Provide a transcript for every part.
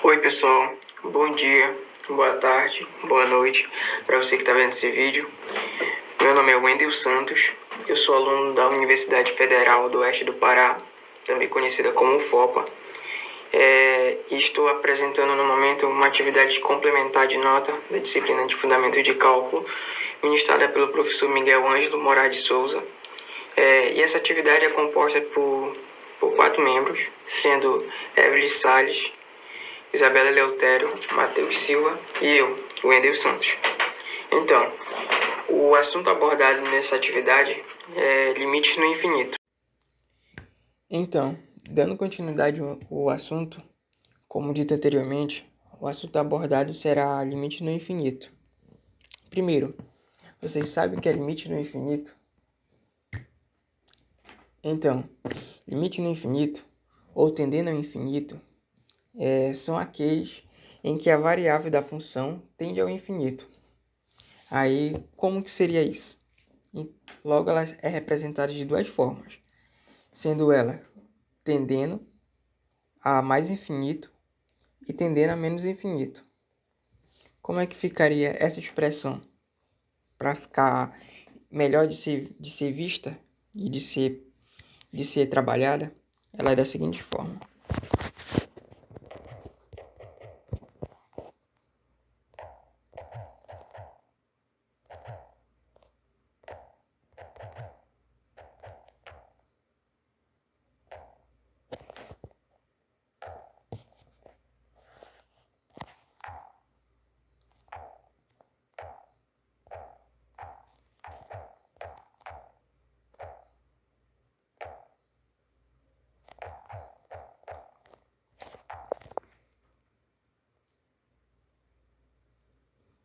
Oi pessoal, bom dia, boa tarde, boa noite para você que está vendo esse vídeo. Meu nome é Wendel Santos, eu sou aluno da Universidade Federal do Oeste do Pará, também conhecida como UFOPA. E estou apresentando no momento uma atividade complementar de nota da disciplina de Fundamentos de Cálculo, ministrada pelo professor Miguel Ângelo Moraes de Souza. E essa atividade é composta por 4 membros, sendo Evelyn Salles, Isabela Eleutério, Matheus Silva e eu, Wendel Santos. Então, o assunto abordado nessa atividade é limites no infinito. Então, dando continuidade ao assunto, como dito anteriormente, o assunto abordado será limite no infinito. Primeiro, vocês sabem o que é limite no infinito? Então, limite no infinito, ou tendendo ao infinito, são aqueles em que a variável da função tende ao infinito. Aí, como que seria isso? Logo, ela é representada de duas formas, sendo ela tendendo a mais infinito e tendendo a menos infinito. Como é que ficaria essa expressão? Para ficar melhor de ser vista e de ser trabalhada, ela é da seguinte forma.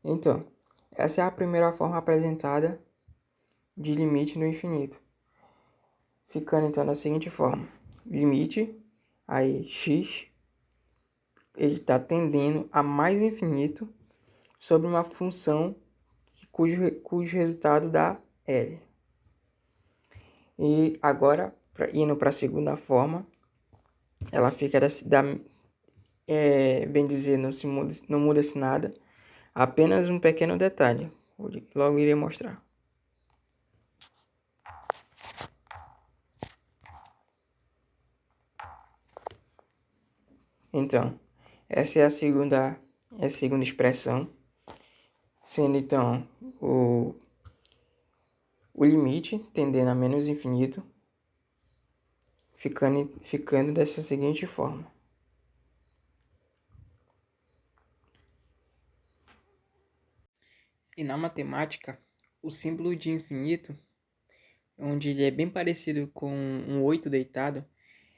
Então, essa é a primeira forma apresentada de limite no infinito. Ficando então da seguinte forma. Limite, aí x, ele está tendendo a mais infinito sobre uma função cujo resultado dá L. E agora, indo para a segunda forma, ela fica bem dizer, não muda-se nada, apenas um pequeno detalhe, logo irei mostrar. Então, essa é a segunda expressão, sendo então o limite tendendo a menos infinito, ficando dessa seguinte forma. E na matemática, o símbolo de infinito, onde ele é bem parecido com um 8 deitado,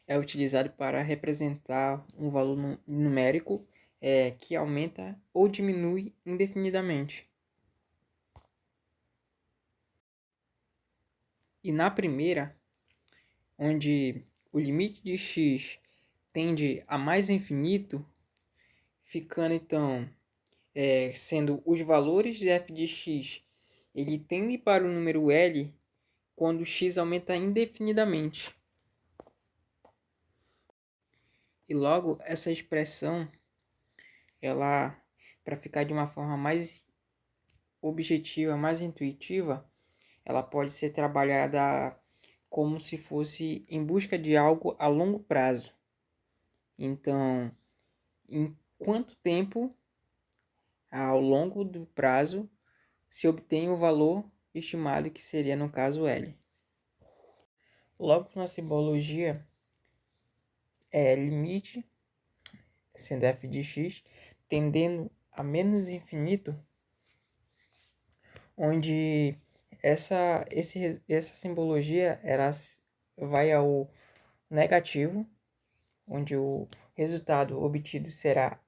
é utilizado para representar um valor numérico que aumenta ou diminui indefinidamente. E na primeira, onde o limite de x tende a mais infinito, ficando então, sendo os valores de f de x, ele tende para o número L quando x aumenta indefinidamente. E logo, essa expressão, ela, para ficar de uma forma mais objetiva, mais intuitiva, ela pode ser trabalhada como se fosse em busca de algo a longo prazo. Então, em quanto tempo, ao longo do prazo, se obtém o valor estimado, que seria, no caso, L. Logo, na simbologia, limite, sendo f de x, tendendo a menos infinito, onde essa simbologia ela vai ao negativo, onde o resultado obtido será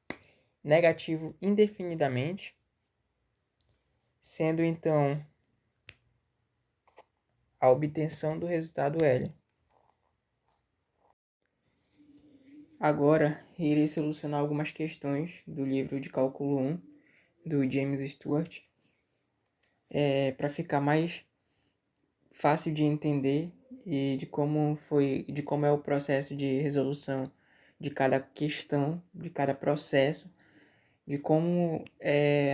negativo indefinidamente, sendo então a obtenção do resultado L. Agora, irei solucionar algumas questões do livro de cálculo 1 do James Stewart, para ficar mais fácil de entender e de como é o processo de resolução de cada questão, de cada processo, de como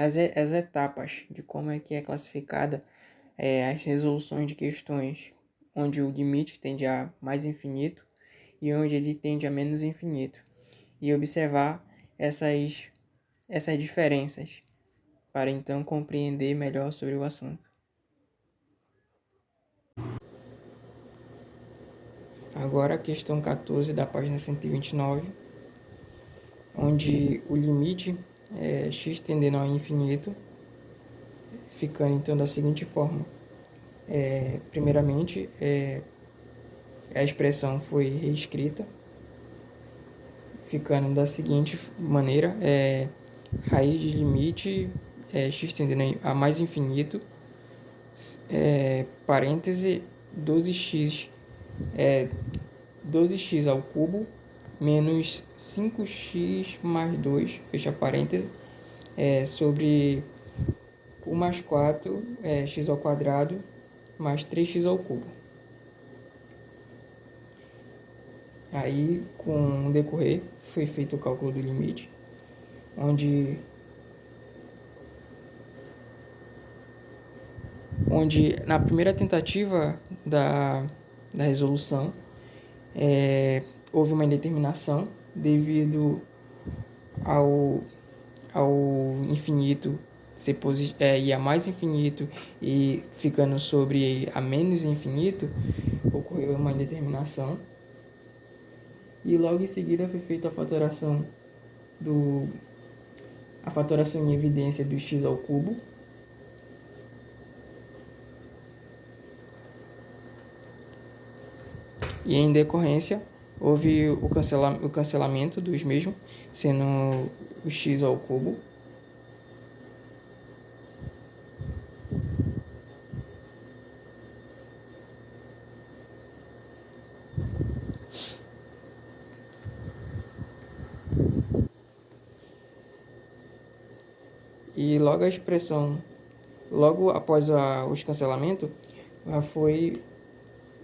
as etapas, de como é que é classificada as resoluções de questões, onde o limite tende a mais infinito e onde ele tende a menos infinito, e observar essas diferenças para então compreender melhor sobre o assunto. Agora a questão 14 da página 129, onde o limite é x tendendo ao infinito, ficando então da seguinte forma. Primeiramente, a expressão foi reescrita, ficando da seguinte maneira: raiz de limite x tendendo a mais infinito, parêntese 12x 12x ao cubo menos 5x mais 2, fecha parêntese, sobre 1 mais 4 x ao quadrado mais 3x ao cubo. Aí, com o decorrer, foi feito o cálculo do limite, onde na primeira tentativa da resolução houve uma indeterminação devido ao infinito ir a mais infinito e ficando sobre a menos infinito, ocorreu uma indeterminação. E logo em seguida foi feita a fatoração em evidência do x ao cubo. E em decorrência houve o cancelamento dos mesmos, sendo o x ao cubo. E logo a expressão, logo após os cancelamentos, foi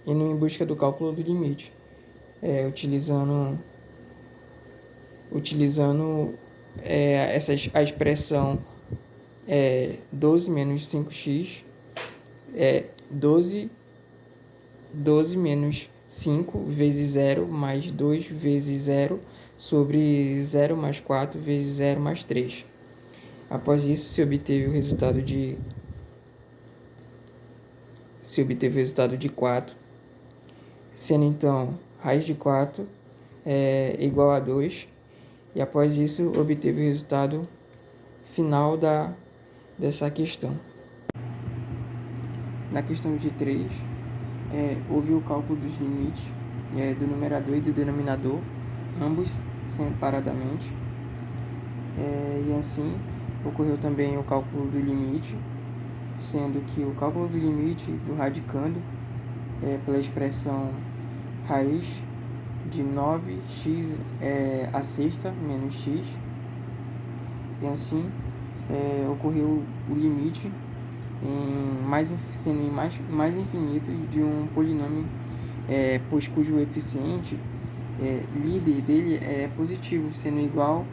indo em busca do cálculo do limite, utilizando a expressão 12 menos 5x, 12 menos 5 vezes 0 mais 2 vezes 0 sobre 0 mais 4 vezes 0 mais 3. Após isso, se obteve o resultado de 4, sendo então raiz de 4 igual a 2, e após isso obteve o resultado final dessa questão. Na questão de 3, houve o cálculo dos limites do numerador e do denominador, ambos separadamente, e assim ocorreu também o cálculo do limite, sendo que o cálculo do limite do radicando pela expressão raiz de 9x a sexta menos x, e assim ocorreu o limite sendo mais infinito de um polinômio, pois cujo coeficiente líder dele é positivo, sendo igual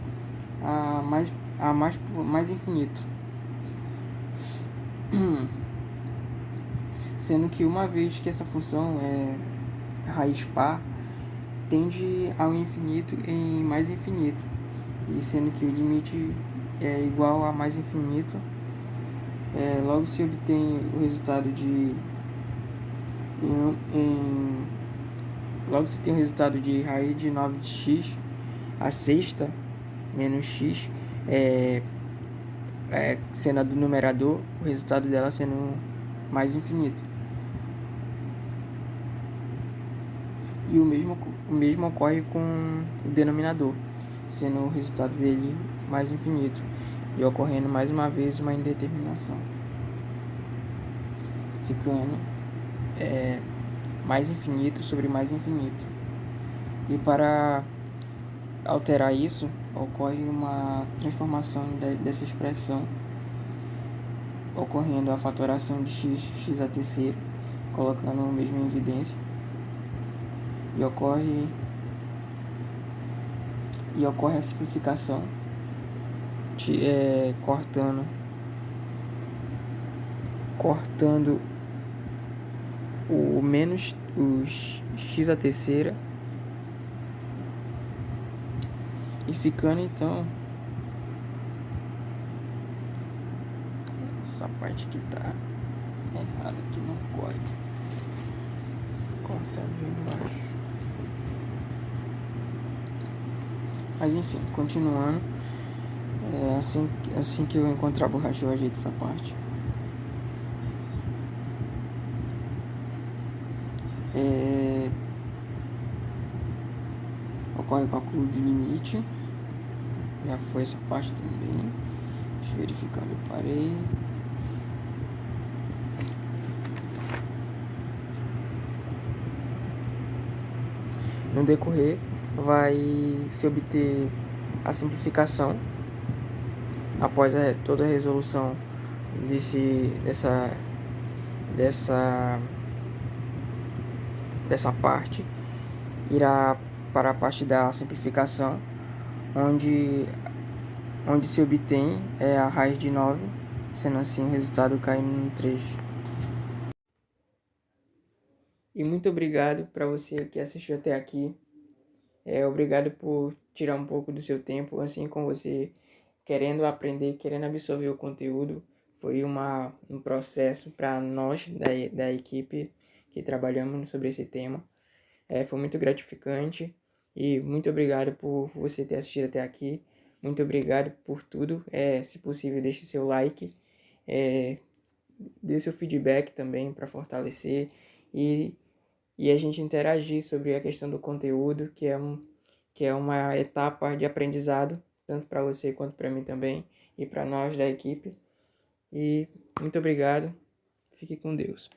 a mais infinito. Sendo que uma vez que essa função é raiz par, tende ao infinito em mais infinito, e sendo que o limite é igual a mais infinito, logo se obtém o resultado de raiz de 9x a sexta menos x, sendo a do numerador, o resultado dela sendo mais infinito. E o mesmo ocorre com o denominador, sendo o resultado dele mais infinito, e ocorrendo mais uma vez uma indeterminação, ficando mais infinito sobre mais infinito. E para alterar isso, ocorre uma transformação dessa expressão, ocorrendo a fatoração de x a terceiro, colocando o mesmo em evidência, e ocorre e ocorre a simplificação, cortando o menos os x à terceira e ficando então essa parte que tá errada aqui no código, cortadinho embaixo. Mas enfim, continuando, assim que eu encontrar a borracha eu ajeito essa parte. Ocorre o cálculo de limite. Já foi essa parte também. Deixa eu verificar onde eu parei. No decorrer, vai se obter a simplificação após toda a resolução dessa parte. Irá para a parte da simplificação, onde se obtém a raiz de 9, sendo assim o resultado caindo no 3. E muito obrigado para você que assistiu até aqui. Obrigado por tirar um pouco do seu tempo, assim como você querendo aprender, querendo absorver o conteúdo. Foi um processo para nós da equipe que trabalhamos sobre esse tema. Foi muito gratificante e muito obrigado por você ter assistido até aqui. Muito obrigado por tudo. Se possível, deixe seu like, dê seu feedback também para fortalecer e a gente interagir sobre a questão do conteúdo, que é uma etapa de aprendizado, tanto para você quanto para mim também, e para nós da equipe. E muito obrigado. Fique com Deus.